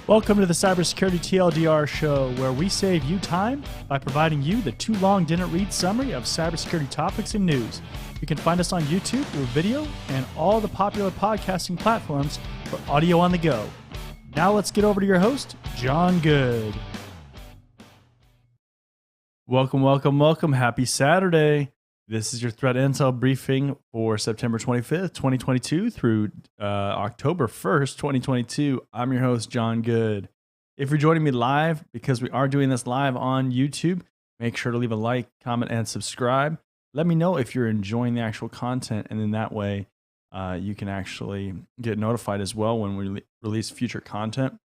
Welcome to the Cybersecurity TLDR show, where we save you time by providing you the too long didn't read summary of cybersecurity topics and news. You can find us on YouTube through video and all the popular podcasting platforms for audio on the go. Now let's get over to your host, John Good. Welcome. Happy Saturday. This is your threat intel briefing for September 25th, 2022 through October 1st, 2022. I'm your host, John Good. If you're joining me live, because we are doing this live on YouTube, make sure to leave a like, comment, and subscribe. Let me know if you're enjoying the actual content, and in that way, you can actually get notified as well when we release future content.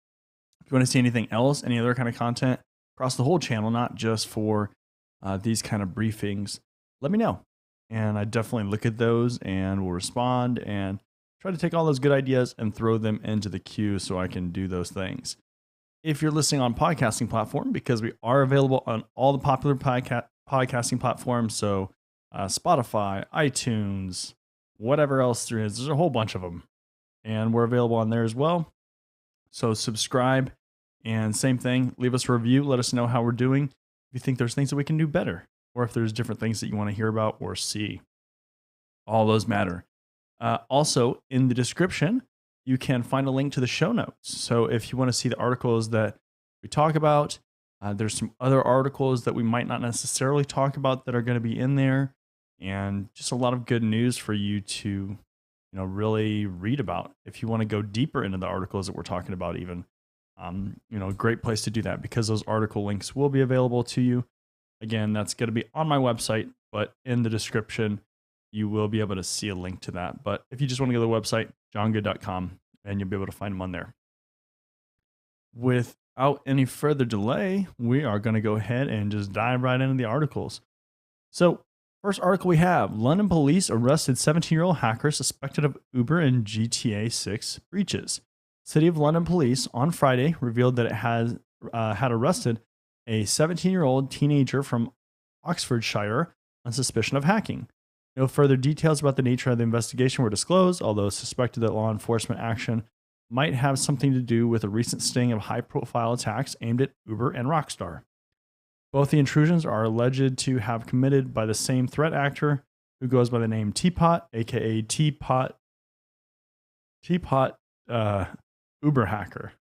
If you want to see anything else, any other kind of content across the whole channel, not just for these kind of briefings, let me know. And I definitely look at those and will respond and try to take all those good ideas and throw them into the queue so I can do those things. If you're listening on podcasting platform, because we are available on all the popular podcasting platforms, so Spotify, iTunes, whatever else there is, there's a whole bunch of them. And we're available on there as well. So subscribe, and same thing, leave us a review, let us know how we're doing. If you think there's things that we can do better, or if there's different things that you want to hear about or see. All those matter. Also, in the description, you can find a link to the show notes. So if you want to see the articles that we talk about, there's some other articles that we might not necessarily talk about that are going to be in there, and just a lot of good news for you to, really read about. If you want to go deeper into the articles that we're talking about, even, a great place to do that, because those article links will be available to you. Again, that's going to be on my website, but in the description, you will be able to see a link to that. But if you just want to go to the website, johngood.com, and you'll be able to find them on there. Without any further delay, we are going to go ahead and just dive right into the articles. So, first article we have, London police arrested 17-year-old hacker suspected of Uber and GTA 6 breaches. City of London police on Friday revealed that it had arrested a 17-year-old teenager from Oxfordshire on suspicion of hacking. No further details about the nature of the investigation were disclosed, although suspected that law enforcement action might have something to do with a recent string of high-profile attacks aimed at Uber and Rockstar. Both the intrusions are alleged to have committed by the same threat actor, who goes by the name Teapot, aka Teapot Uber hacker.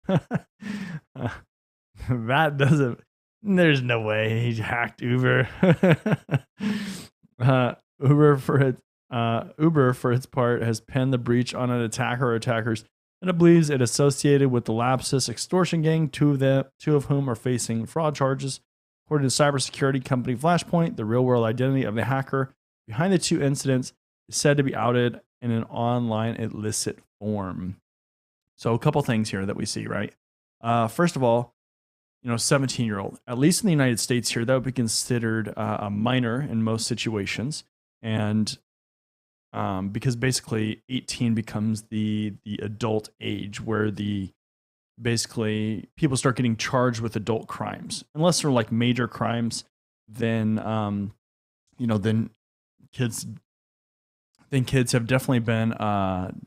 That doesn't. There's no way he hacked Uber. Uber, for its part, has pinned the breach on an attacker or attackers, and it believes it associated with the Lazarus extortion gang, two of whom are facing fraud charges. According to cybersecurity company Flashpoint, the real-world identity of the hacker behind the two incidents is said to be outed in an online illicit form. So a couple things here that we see, right? First of all, 17-year-old, at least in the United States here, that would be considered a minor in most situations. And because basically 18 becomes the adult age where basically people start getting charged with adult crimes. Unless they're like major crimes, then, then kids have definitely been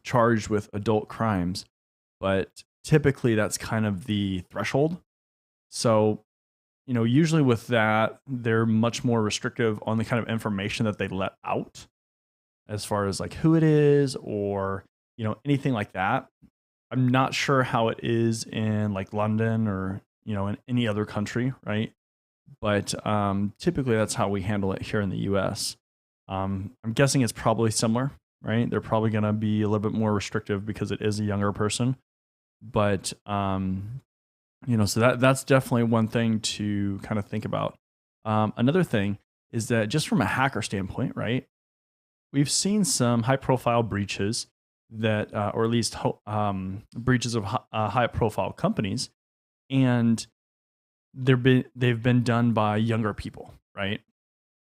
charged with adult crimes. But typically that's kind of the threshold. So, usually with that, they're much more restrictive on the kind of information that they let out as far as like who it is or, anything like that. I'm not sure how it is in like London or, in any other country, right? But typically that's how we handle it here in the US. I'm guessing it's probably similar, right? They're probably going to be a little bit more restrictive because it is a younger person. But, so that's definitely one thing to kind of think about. Another thing is that just from a hacker standpoint, right, we've seen some high-profile breaches that, or at least breaches of high-profile companies, and they've been done by younger people, right?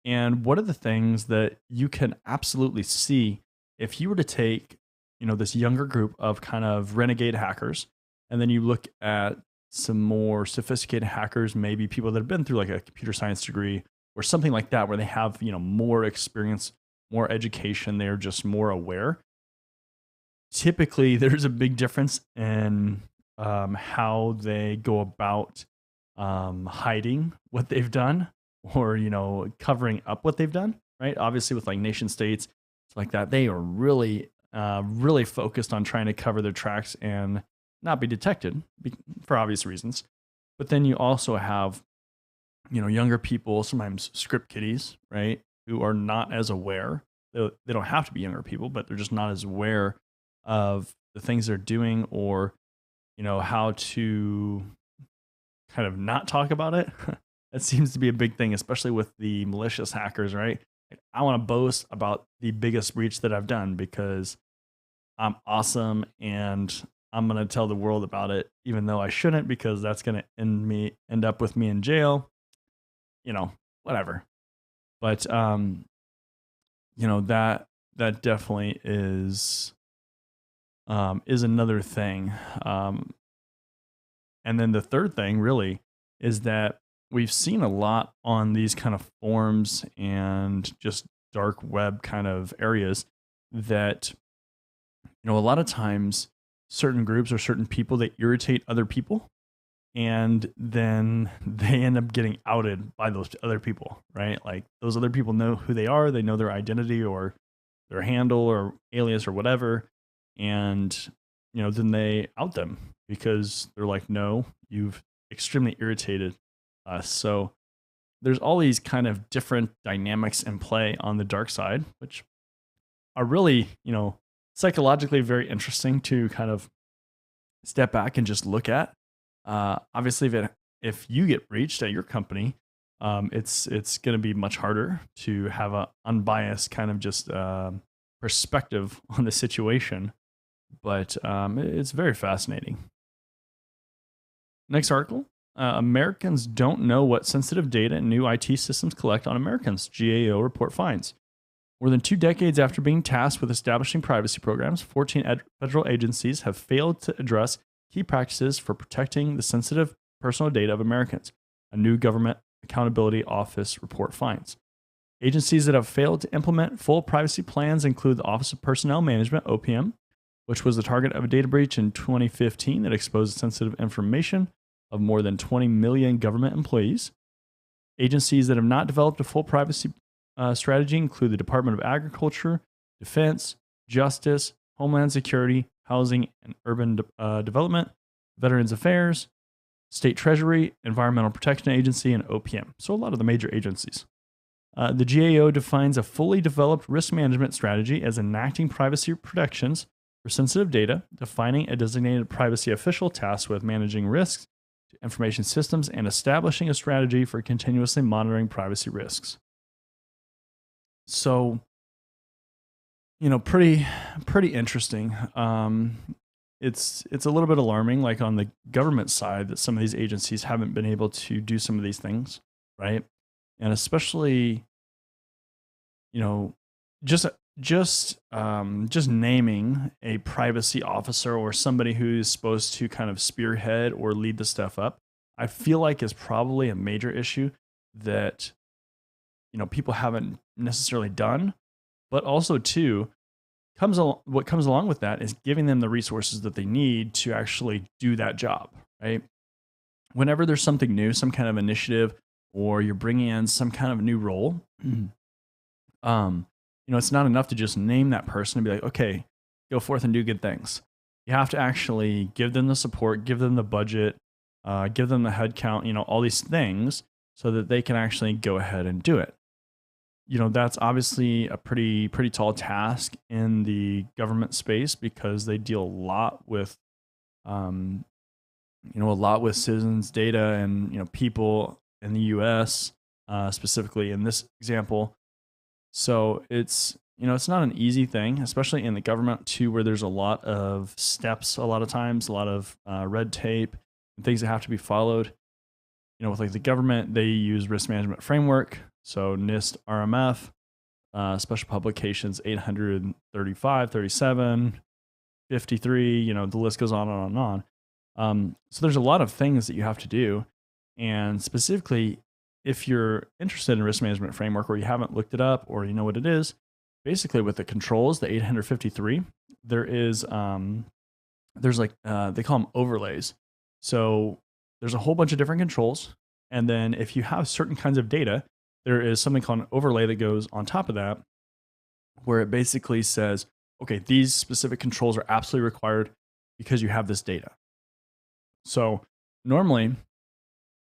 And what are the things that you can absolutely see if you were to take, this younger group of kind of renegade hackers, and then you look at some more sophisticated hackers, maybe people that have been through like a computer science degree or something like that, where they have, more experience, more education, they're just more aware. Typically, there's a big difference in how they go about hiding what they've done, or covering up what they've done. Right? Obviously, with like nation states like that, they are really focused on trying to cover their tracks and not be detected for obvious reasons. But then you also have younger people, sometimes script kiddies, right, who are not as aware. They don't have to be younger people, but they're just not as aware of the things they're doing, or how to kind of not talk about it. That seems to be a big thing, especially with the malicious hackers, right? Like, I want to boast about the biggest breach that I've done because I'm awesome and I'm going to tell the world about it, even though I shouldn't, because that's going to end up with me in jail, whatever. But, that definitely is another thing. And then the third thing really is that we've seen a lot on these kind of forums and just dark web kind of areas that, a lot of times certain groups or certain people, they irritate other people, and then they end up getting outed by those other people, right? Like, those other people know who they are, they know their identity or their handle or alias or whatever, and then they out them because they're like, no, you've extremely irritated us. So there's all these kind of different dynamics in play on the dark side, which are really, psychologically very interesting to kind of step back and just look at. Obviously, if you get breached at your company, it's going to be much harder to have an unbiased kind of just perspective on the situation. But it's very fascinating. Next article. Americans don't know what sensitive data new IT systems collect on Americans. GAO report finds. More than 2 decades after being tasked with establishing privacy programs, 14 federal agencies have failed to address key practices for protecting the sensitive personal data of Americans, a new Government Accountability Office report finds. Agencies that have failed to implement full privacy plans include the Office of Personnel Management, OPM, which was the target of a data breach in 2015 that exposed sensitive information of more than 20 million government employees. Agencies that have not developed a full privacy strategy include the Department of Agriculture, Defense, Justice, Homeland Security, Housing and Urban Development, Veterans Affairs, State Treasury, Environmental Protection Agency, and OPM. So a lot of the major agencies. The GAO defines a fully developed risk management strategy as enacting privacy protections for sensitive data, defining a designated privacy official tasked with managing risks to information systems, and establishing a strategy for continuously monitoring privacy risks. So, pretty interesting. It's a little bit alarming, like on the government side, that some of these agencies haven't been able to do some of these things, right? And especially, just naming a privacy officer or somebody who's supposed to kind of spearhead or lead the stuff up, I feel like is probably a major issue that people haven't necessarily done. But also too, what comes along with that is giving them the resources that they need to actually do that job, right? Whenever there's something new, some kind of initiative, or you're bringing in some kind of new role, it's not enough to just name that person and be like, okay, go forth and do good things. You have to actually give them the support, give them the budget, give them the head count, all these things so that they can actually go ahead and do it. That's obviously a pretty tall task in the government space because they deal a lot with, citizens' data and, people in the U.S., specifically in this example. So it's not an easy thing, especially in the government too, where there's a lot of steps, a lot of times, a lot of red tape and things that have to be followed. With like the government, they use risk management framework. So NIST RMF, special publications 835, 37, 53, the list goes on and on and on. So there's a lot of things that you have to do. And specifically, if you're interested in risk management framework or you haven't looked it up or you know what it is, basically with the controls, the 853, there is there's like, they call them overlays. So there's a whole bunch of different controls. And then if you have certain kinds of data, there is something called an overlay that goes on top of that, where it basically says, okay, these specific controls are absolutely required because you have this data. So normally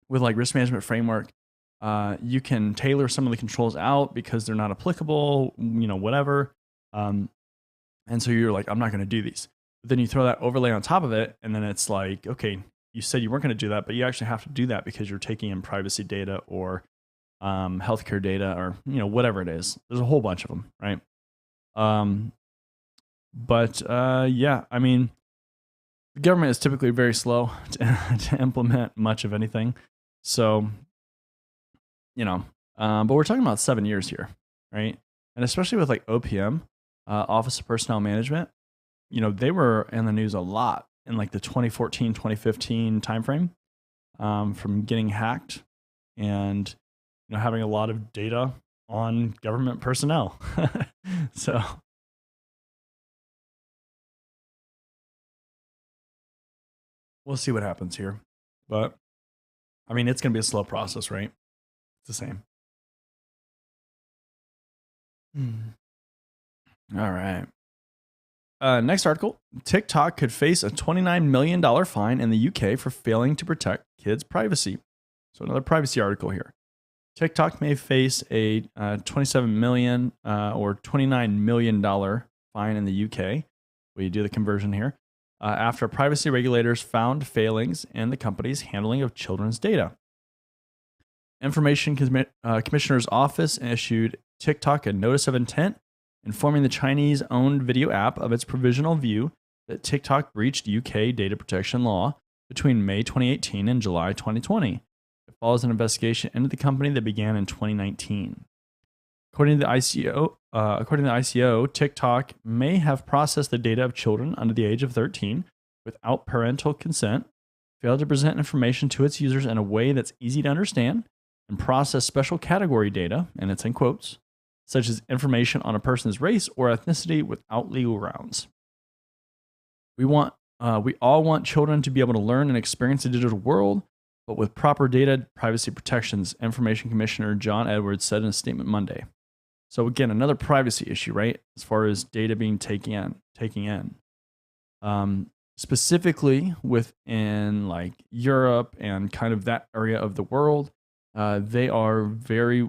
with like risk management framework, you can tailor some of the controls out because they're not applicable, whatever. And so you're like, I'm not going to do these. But then you throw that overlay on top of it, and then it's like, okay, you said you weren't going to do that, but you actually have to do that because you're taking in privacy data or healthcare data or whatever it is. There's a whole bunch of them, right? Yeah, I mean, the government is typically very slow to implement much of anything. So, but we're talking about 7 years here, right? And especially with like OPM, Office of Personnel Management, they were in the news a lot in like the 2014, 2015 timeframe, from getting hacked and having a lot of data on government personnel. So we'll see what happens here. But I mean, it's going to be a slow process, right? It's the same. All right. Next article. TikTok could face a $29 million fine in the UK for failing to protect kids' privacy. So another privacy article here. TikTok may face a $27 million or $29 million fine in the UK. We do the conversion here. After privacy regulators found failings in the company's handling of children's data. Information Commissioner's Office issued TikTok a notice of intent, informing the Chinese-owned video app of its provisional view that TikTok breached UK data protection law between May 2018 and July 2020. It follows an investigation into the company that began in 2019. According to the ICO, TikTok may have processed the data of children under the age of 13 without parental consent, failed to present information to its users in a way that's easy to understand, and process special category data, and it's in quotes, such as information on a person's race or ethnicity without legal grounds. We all want children to be able to learn and experience the digital world, but with proper data privacy protections, Information Commissioner John Edwards said in a statement Monday. So again, another privacy issue, right? As far as data being taken in. Specifically within like Europe and kind of that area of the world, they are very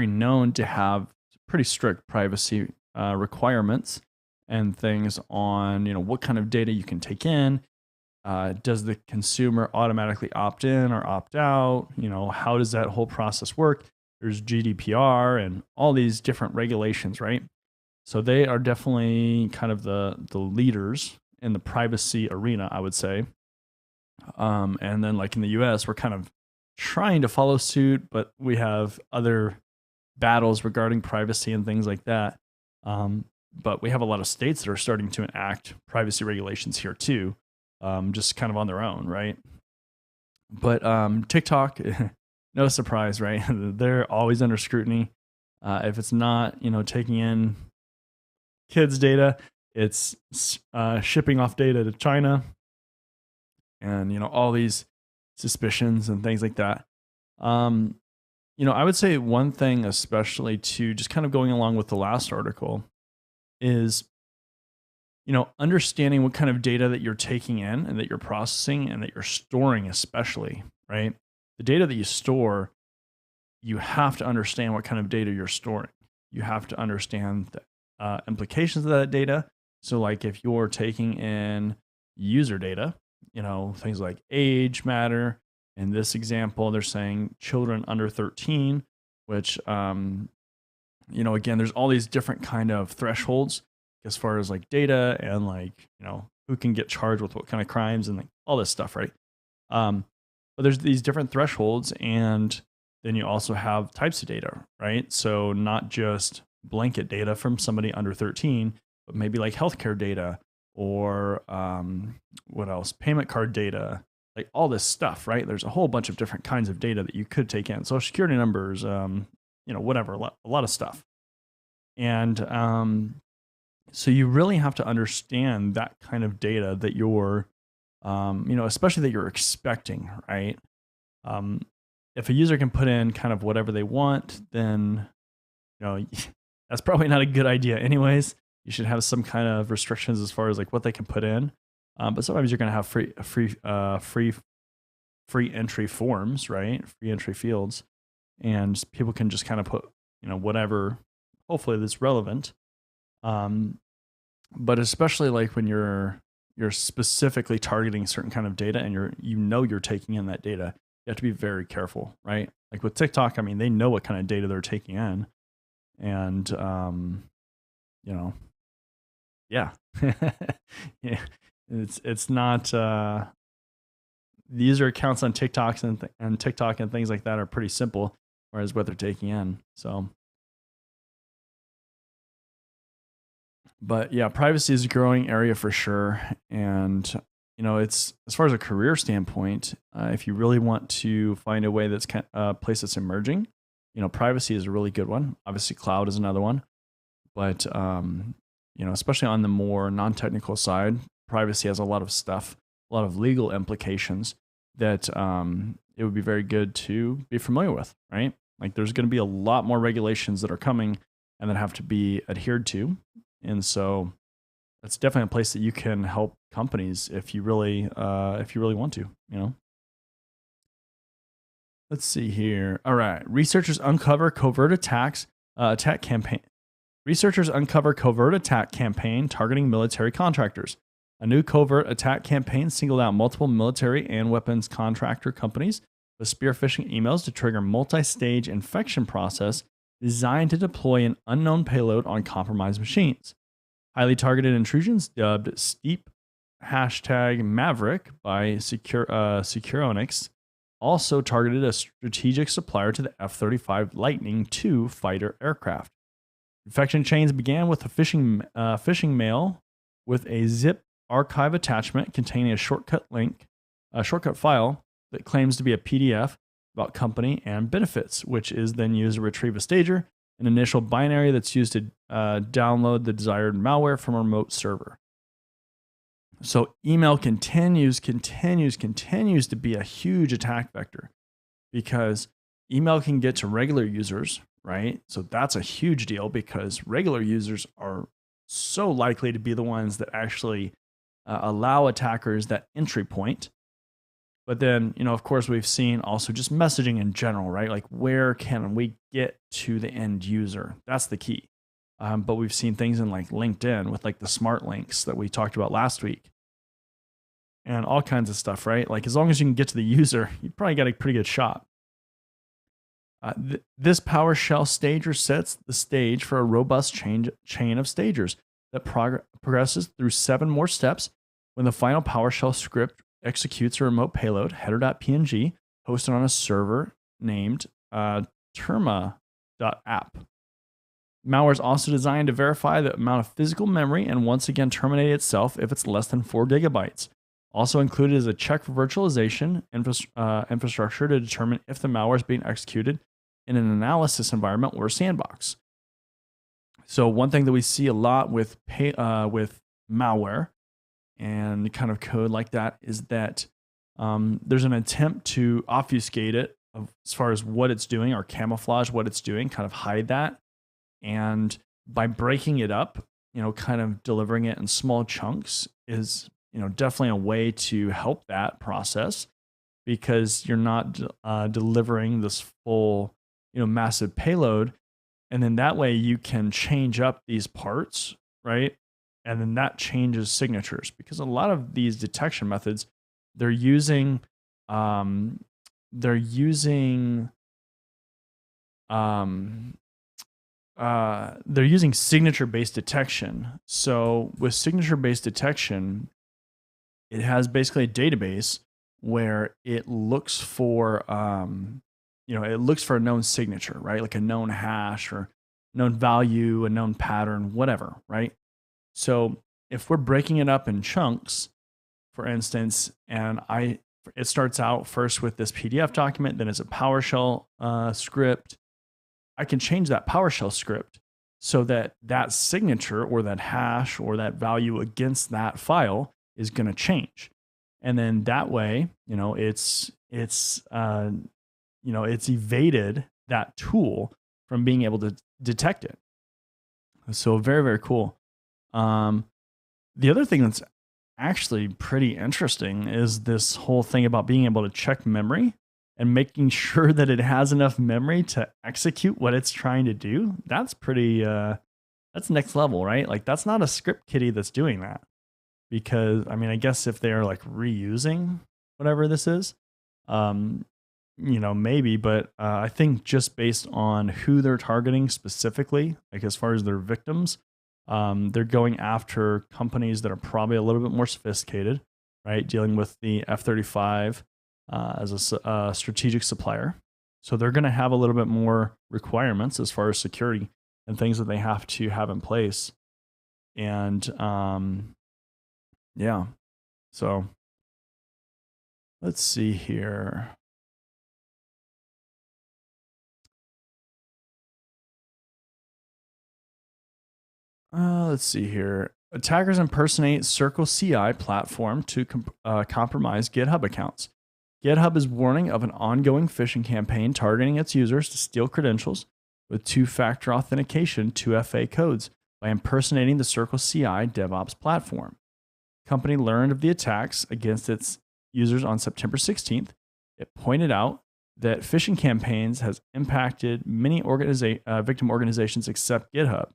known to have pretty strict privacy requirements and things on what kind of data you can take in. Does the consumer automatically opt in or opt out? How does that whole process work? There's GDPR and all these different regulations, right? So they are definitely kind of the leaders in the privacy arena, I would say. And then like in the US, we're kind of trying to follow suit, but we have other battles regarding privacy and things like that. But we have a lot of states that are starting to enact privacy regulations here too, just kind of on their own, right? But TikTok, no surprise, right? They're always under scrutiny. If it's not, taking in kids' data, it's shipping off data to China, and all these suspicions and things like that. I would say one thing, especially to just kind of going along with the last article, is understanding what kind of data that you're taking in and that you're processing and that you're storing, especially, right? The data that you store, you have to understand what kind of data you're storing. You have to understand the implications of that data. So like if you're taking in user data, things like age matter. In this example, they're saying children under 13, which, again, there's all these different kind of thresholds as far as like data and like, who can get charged with what kind of crimes and like all this stuff, right? But there's these different thresholds, and then you also have types of data, right? So not just blanket data from somebody under 13, but maybe like healthcare data or what else? Payment card data, like all this stuff, right? There's a whole bunch of different kinds of data that you could take in. Social security numbers, whatever, a lot of stuff. And So you really have to understand that kind of data that you're, especially that you're expecting, right? Um, if a user can put in kind of whatever they want, then that's probably not a good idea anyways. You should have some kind of restrictions as far as like what they can put in. But sometimes you're going to have free entry forms, right? Free entry fields, and people can just kind of put whatever, hopefully that's relevant. But especially like when you're specifically targeting certain kind of data and you're taking in that data, you have to be very careful, right? Like with TikTok, I mean, they know what kind of data they're taking in, and yeah, yeah, it's not the user accounts on TikToks and TikTok and things like that are pretty simple, whereas what they're taking in. So, but yeah, privacy is a growing area for sure, and it's, as far as a career standpoint, if you really want to find a way that's a place that's emerging, privacy is a really good one. Obviously, cloud is another one, but especially on the more non-technical side, privacy has a lot of stuff, a lot of legal implications that it would be very good to be familiar with, right? Like there's going to be a lot more regulations that are coming and that have to be adhered to, and so that's definitely a place that you can help companies if you really want to, Let's see here. All right. Researchers uncover covert attack campaign. Researchers uncover covert attack campaign targeting military contractors. A new covert attack campaign singled out multiple military and weapons contractor companies with spear phishing emails to trigger multi-stage infection process designed to deploy an unknown payload on compromised machines. Highly targeted intrusions, dubbed #steepmaverick by Securonics, also targeted a strategic supplier to the F-35 Lightning II fighter aircraft. Infection chains began with a phishing mail with a zip archive attachment containing a shortcut file that claims to be a PDF about company and benefits, which is then used to retrieve a stager, an initial binary that's used to download the desired malware from a remote server. So email continues to be a huge attack vector because email can get to regular users, right? So that's a huge deal because regular users are so likely to be the ones that actually allow attackers that entry point. But then, of course, we've seen also just messaging in general, right? Like, where can we get to the end user? That's the key. But we've seen things in like LinkedIn with like the smart links that we talked about last week and all kinds of stuff, right? Like, as long as you can get to the user, you probably got a pretty good shot. This PowerShell stager sets the stage for a robust chain of stagers that progresses through 7 more steps when the final PowerShell script executes a remote payload, header.png, hosted on a server named terma.app. Malware is also designed to verify the amount of physical memory and once again terminate itself if it's less than 4 gigabytes. Also included is a check for virtualization infrastructure to determine if the malware is being executed in an analysis environment or a sandbox. So one thing that we see a lot with malware and kind of code like that is that there's an attempt to obfuscate it as far as what it's doing or camouflage what it's doing, kind of hide that. And by breaking it up, kind of delivering it in small chunks is, definitely a way to help that process because you're not delivering this full, massive payload. And then that way you can change up these parts, right? And then that changes signatures because a lot of these detection methods, they're using signature-based detection. So with signature-based detection, it has basically a database where it looks for a known signature, right? Like a known hash or known value, a known pattern, whatever, right? So if we're breaking it up in chunks, for instance, and it starts out first with this PDF document, then it's a PowerShell script. I can change that PowerShell script so that that signature or that hash or that value against that file is going to change. And then that way, it's evaded that tool from being able to detect it. So very, very cool. The other thing that's actually pretty interesting is this whole thing about being able to check memory and making sure that it has enough memory to execute what it's trying to do. That's pretty, that's next level, right? Like that's not a script kiddie that's doing that. Because I guess if they are like reusing whatever this is, maybe, but I think just based on who they're targeting specifically, like as far as their victims, they're going after companies that are probably a little bit more sophisticated, right? Dealing with the F-35 as a strategic supplier. So they're going to have a little bit more requirements as far as security and things that they have to have in place. And yeah, so let's see here. Let's see here. Attackers impersonate CircleCI platform to compromise GitHub accounts. GitHub is warning of an ongoing phishing campaign targeting its users to steal credentials with two-factor authentication 2FA codes by impersonating the CircleCI DevOps platform. The company learned of the attacks against its users on September 16th. It pointed out that phishing campaigns has impacted many victim organizations except GitHub.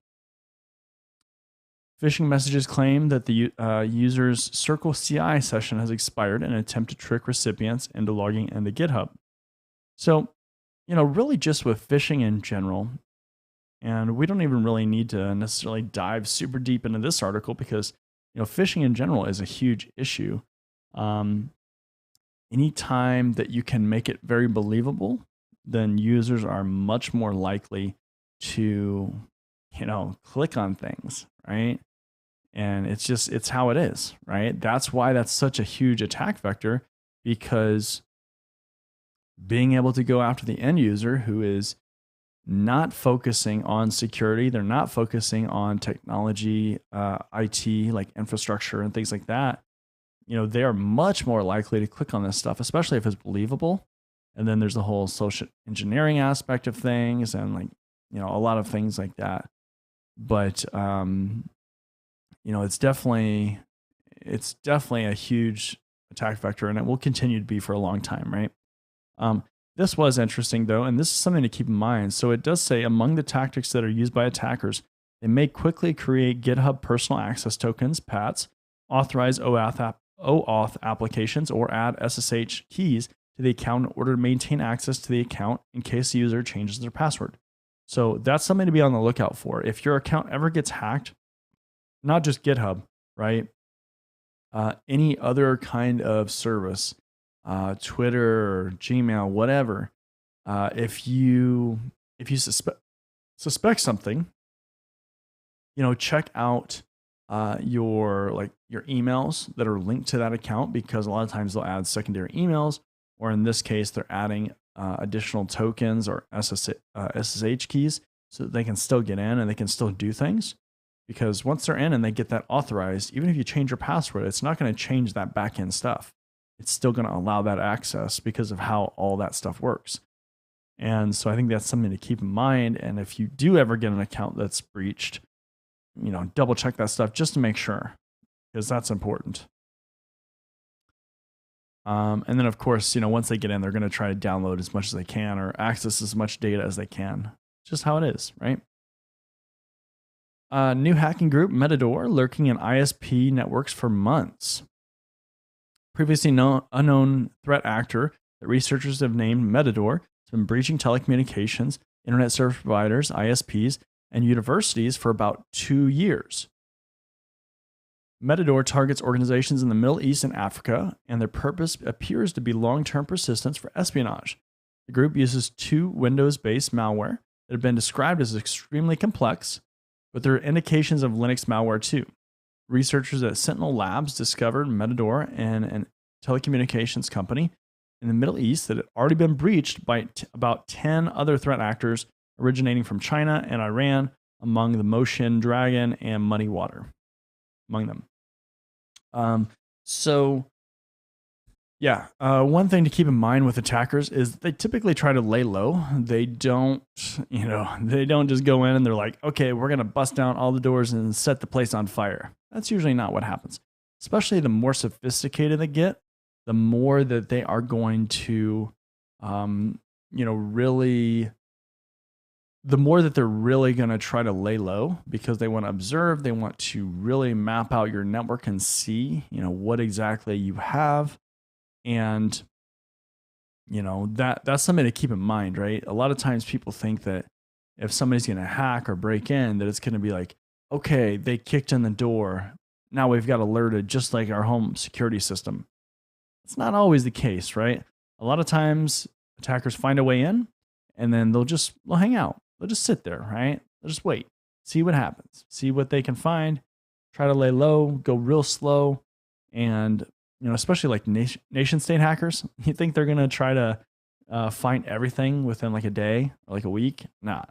Phishing messages claim that the user's CircleCI session has expired in an attempt to trick recipients into logging into GitHub. So, really just with phishing in general, and we don't even really need to necessarily dive super deep into this article because, phishing in general is a huge issue. Anytime that you can make it very believable, then users are much more likely to, click on things, right? And it's how it is, right? That's why that's such a huge attack vector, because being able to go after the end user who is not focusing on security, they're not focusing on technology, IT, like infrastructure and things like that, they are much more likely to click on this stuff, especially if it's believable. And then there's the whole social engineering aspect of things and a lot of things like that. But, it's definitely a huge attack vector, and it will continue to be for a long time, right? This was interesting, though, and this is something to keep in mind. So it does say among the tactics that are used by attackers, they may quickly create GitHub personal access tokens, PATs, authorize OAuth applications, or add SSH keys to the account in order to maintain access to the account in case the user changes their password. So that's something to be on the lookout for. If your account ever gets hacked, not just GitHub, right? Any other kind of service, Twitter or Gmail, whatever. If you suspect something, check out your emails that are linked to that account, because a lot of times they'll add secondary emails, or in this case, they're adding additional tokens or SSH keys so that they can still get in and they can still do things. Because once they're in and they get that authorized, even if you change your password, it's not going to change that backend stuff. It's still going to allow that access because of how all that stuff works. And so I think that's something to keep in mind. And if you do ever get an account that's breached, double check that stuff just to make sure, because that's important. And then of course, once they get in, they're going to try to download as much as they can or access as much data as they can. Just how it is, right? New hacking group, Metador, lurking in ISP networks for months. Previously unknown threat actor that researchers have named Metador has been breaching telecommunications, internet service providers, ISPs, and universities for about 2 years. Metador targets organizations in the Middle East and Africa, and their purpose appears to be long-term persistence for espionage. The group uses 2 Windows-based malware that have been described as extremely complex, but there are indications of Linux malware too. Researchers at Sentinel Labs discovered Metador and a telecommunications company in the Middle East that had already been breached by about 10 other threat actors originating from China and Iran, among the Motion Dragon and Muddy Water, among them. One thing to keep in mind with attackers is they typically try to lay low. They don't just go in and they're like, okay, we're going to bust down all the doors and set the place on fire. That's usually not what happens. Especially the more sophisticated they get, the more that they are going to, the more that they're really going to try to lay low, because they want to observe, they want to really map out your network and see, what exactly you have. And, that's something to keep in mind, right? A lot of times people think that if somebody's going to hack or break in, that it's going to be like, okay, they kicked in the door. Now we've got alerted, just like our home security system. It's not always the case, right? A lot of times attackers find a way in and then they'll hang out. They'll just sit there, right? They'll just wait, see what happens, see what they can find, try to lay low, go real slow. And, especially like nation state hackers, you think they're going to try to find everything within like a day or like a week? Nah.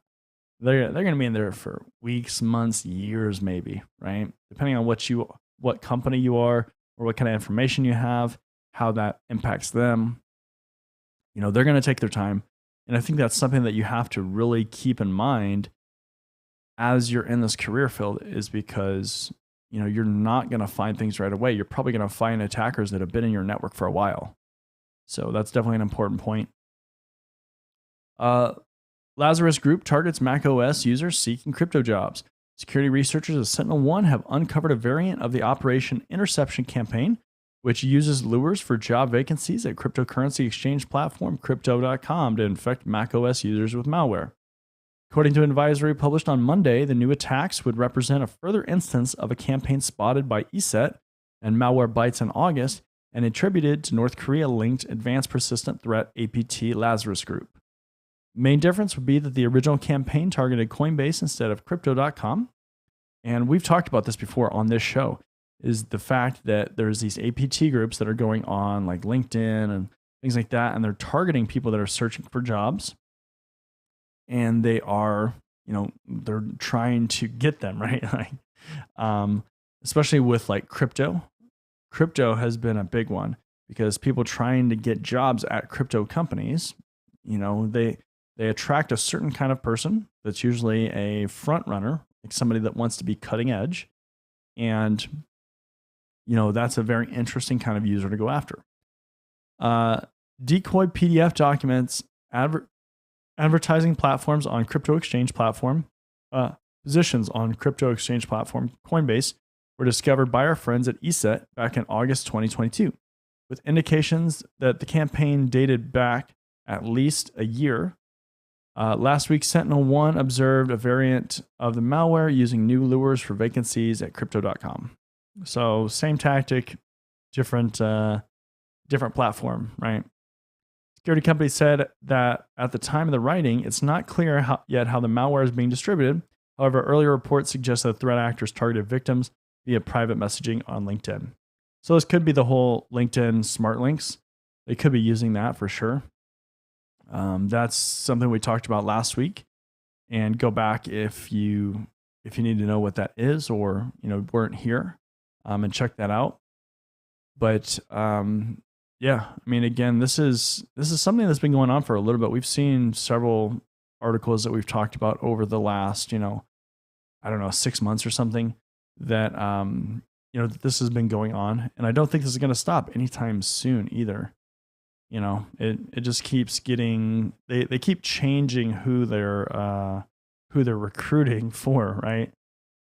They're going to be in there for weeks, months, years, maybe, right? Depending on what company you are or what kind of information you have, how that impacts them. They're going to take their time. And I think that's something that you have to really keep in mind as you're in this career field, is because, you're not going to find things right away. You're probably going to find attackers that have been in your network for a while. So that's definitely an important point. Lazarus Group targets Mac OS users seeking crypto jobs. Security researchers at Sentinel-1 have uncovered a variant of the Operation Interception campaign, which uses lures for job vacancies at cryptocurrency exchange platform Crypto.com to infect Mac OS users with malware. According to an advisory published on Monday, the new attacks would represent a further instance of a campaign spotted by ESET and Malwarebytes in August and attributed to North Korea-linked Advanced Persistent Threat APT Lazarus Group. Main difference would be that the original campaign targeted Coinbase instead of Crypto.com. And we've talked about this before on this show, is the fact that there's these APT groups that are going on like LinkedIn and things like that, and they're targeting people that are searching for jobs. And they are, they're trying to get them, right? Especially with like crypto. Crypto has been a big one because people trying to get jobs at crypto companies, they attract a certain kind of person that's usually a front runner, like somebody that wants to be cutting edge. And, that's a very interesting kind of user to go after. Decoy PDF documents advertising platforms on crypto exchange platform, positions on crypto exchange platform Coinbase were discovered by our friends at ESET back in August 2022, with indications that the campaign dated back at least a year. Last week, Sentinel-1 observed a variant of the malware using new lures for vacancies at Crypto.com. So same tactic, different platform, right? Security company said that at the time of the writing, it's not clear yet how the malware is being distributed. However, earlier reports suggest that threat actors targeted victims via private messaging on LinkedIn. So this could be the whole LinkedIn smart links. They could be using that for sure. That's something we talked about last week. And go back if you need to know what that is, or weren't here, and check that out. But again, this is something that's been going on for a little bit. We've seen several articles that we've talked about over the last 6 months or something that this has been going on, and I don't think this is going to stop anytime soon either. It just keeps getting, they keep changing who they're recruiting for, right?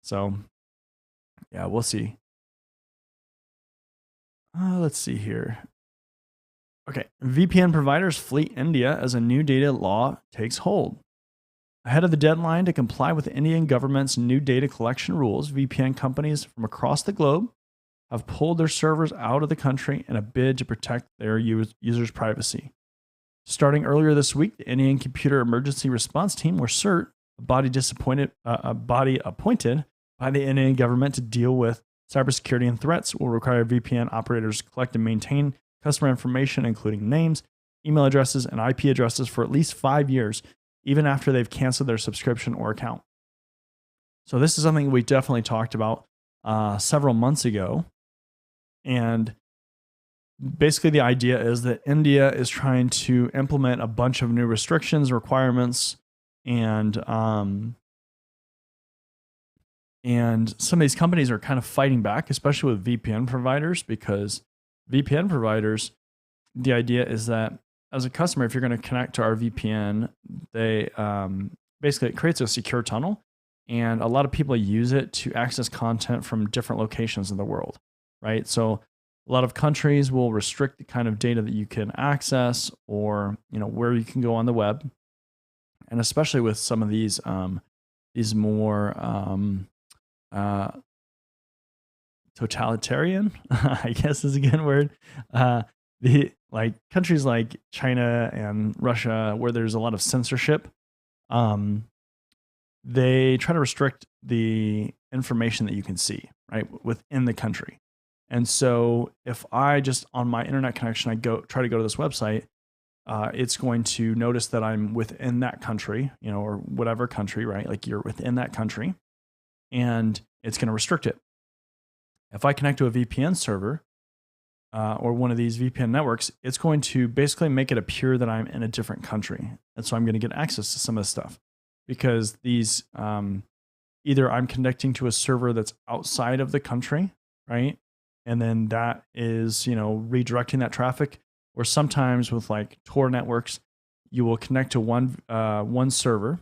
So yeah, we'll see. Let's see here. Okay, VPN providers flee India as a new data law takes hold. Ahead of the deadline to comply with the Indian government's new data collection rules, VPN companies from across the globe have pulled their servers out of the country in a bid to protect their users' privacy. Starting earlier this week, the Indian Computer Emergency Response Team, or CERT, a body appointed by the Indian government to deal with cybersecurity and threats, will require VPN operators to collect and maintain customer information, including names, email addresses, and IP addresses for at least 5 years, even after they've canceled their subscription or account. So this is something we definitely talked about several months ago. And basically the idea is that India is trying to implement a bunch of new restrictions, requirements, and some of these companies are kind of fighting back, especially with VPN providers, because VPN providers, the idea is that as a customer, if you're going to connect to our VPN, they basically it creates a secure tunnel, and a lot of people use it to access content from different locations in the world, right? So a lot of countries will restrict the kind of data that you can access, or where you can go on the web, and especially with some of these more totalitarian, I guess is a good word. The countries like China and Russia, where there's a lot of censorship, they try to restrict the information that you can see, right, within the country. And so if I just on my internet connection, I try to go to this website, it's going to notice that I'm within that country, or whatever country, right? Like you're within that country, and it's going to restrict it. If I connect to a VPN server or one of these VPN networks, it's going to basically make it appear that I'm in a different country. And so I'm going to get access to some of this stuff, because these either I'm connecting to a server that's outside of the country, right? And then that is, redirecting that traffic. Or sometimes with like Tor networks, you will connect to one server,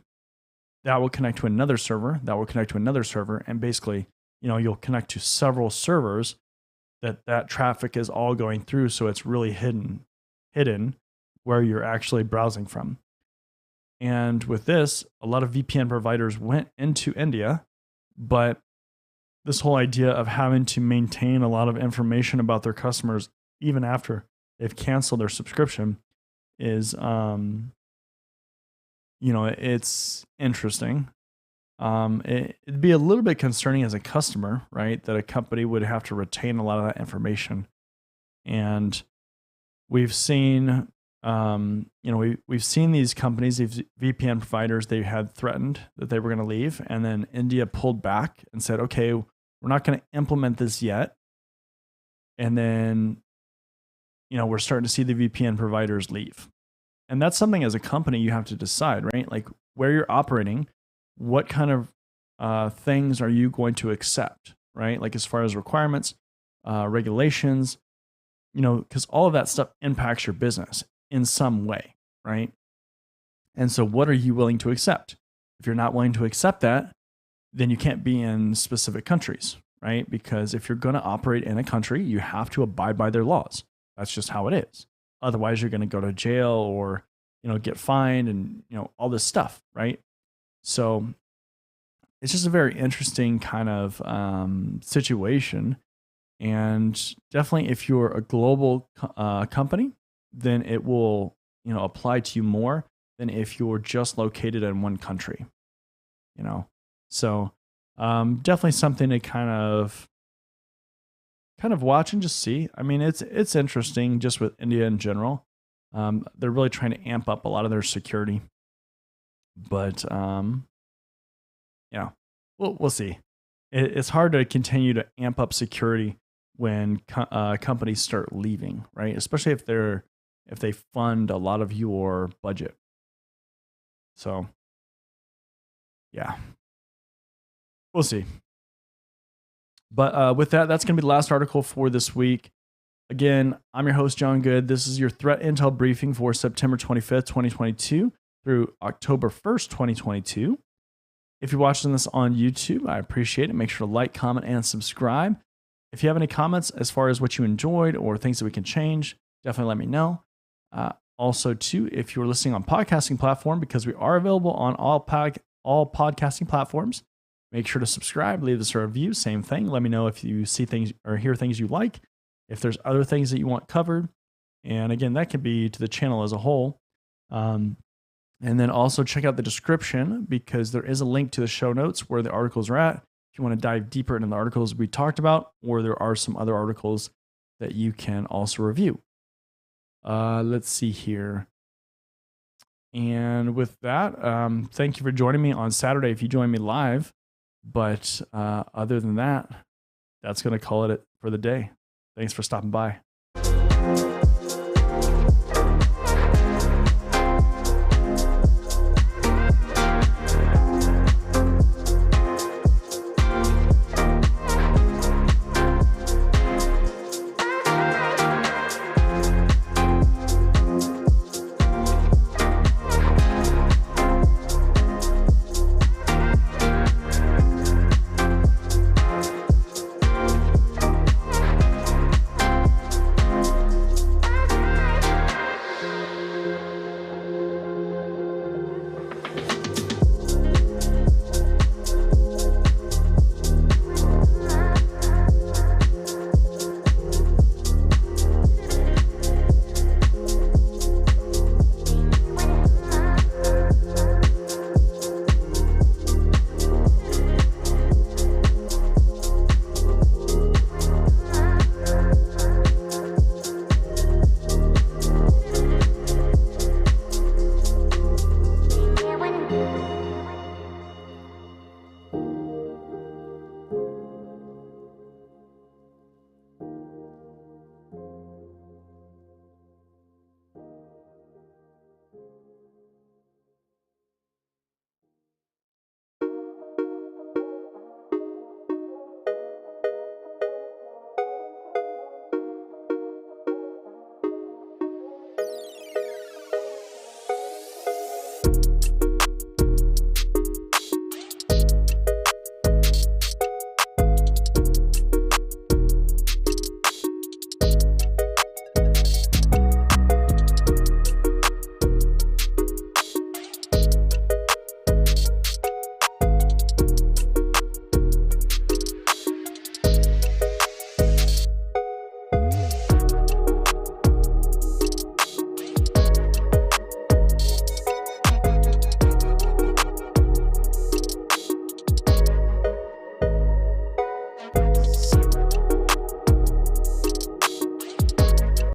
that will connect to another server, that will connect to another server, and basically, you'll connect to several servers that traffic is all going through, so it's really hidden where you're actually browsing from. And with this, a lot of VPN providers went into India, but this whole idea of having to maintain a lot of information about their customers even after they've canceled their subscription is it's interesting. It'd be a little bit concerning as a customer, right? That a company would have to retain a lot of that information. And we've seen, we've seen these companies, these VPN providers, they had threatened that they were going to leave. And then India pulled back and said, okay, we're not going to implement this yet. And then, we're starting to see the VPN providers leave. And that's something as a company you have to decide, right? Like where you're operating, what kind of things are you going to accept, right? Like as far as requirements, regulations, because all of that stuff impacts your business in some way, right? And so what are you willing to accept? If you're not willing to accept that, then you can't be in specific countries, right? Because if you're going to operate in a country, you have to abide by their laws. That's just how it is. Otherwise, you're going to go to jail or, get fined and, all this stuff, right? So it's just a very interesting kind of situation. And definitely if you're a global company, then it will, apply to you more than if you're just located in one country, So definitely something to kind of watch and just see. I mean, it's interesting just with India in general. They're really trying to amp up a lot of their security. But we'll see. It's hard to continue to amp up security when companies start leaving, right? Especially if they fund a lot of your budget. So, yeah, we'll see. But with that, that's going to be the last article for this week. Again, I'm your host, John Good. This is your threat intel briefing for September 25th, 2022 through October 1st, 2022. If you're watching this on YouTube, I appreciate it. Make sure to like, comment, and subscribe. If you have any comments as far as what you enjoyed or things that we can change, definitely let me know. Also, too, if you're listening on podcasting platform, because we are available on all podcasting platforms, make sure to subscribe, leave us a review, same thing. Let me know if you see things or hear things you like, if there's other things that you want covered. And again, that can be to the channel as a whole. And then also check out the description, because there is a link to the show notes where the articles are at. If you want to dive deeper into the articles we talked about, or there are some other articles that you can also review. Let's see here. And with that, thank you for joining me on Saturday. If you join me live, But other than that, that's going to call it for the day. Thanks for stopping by.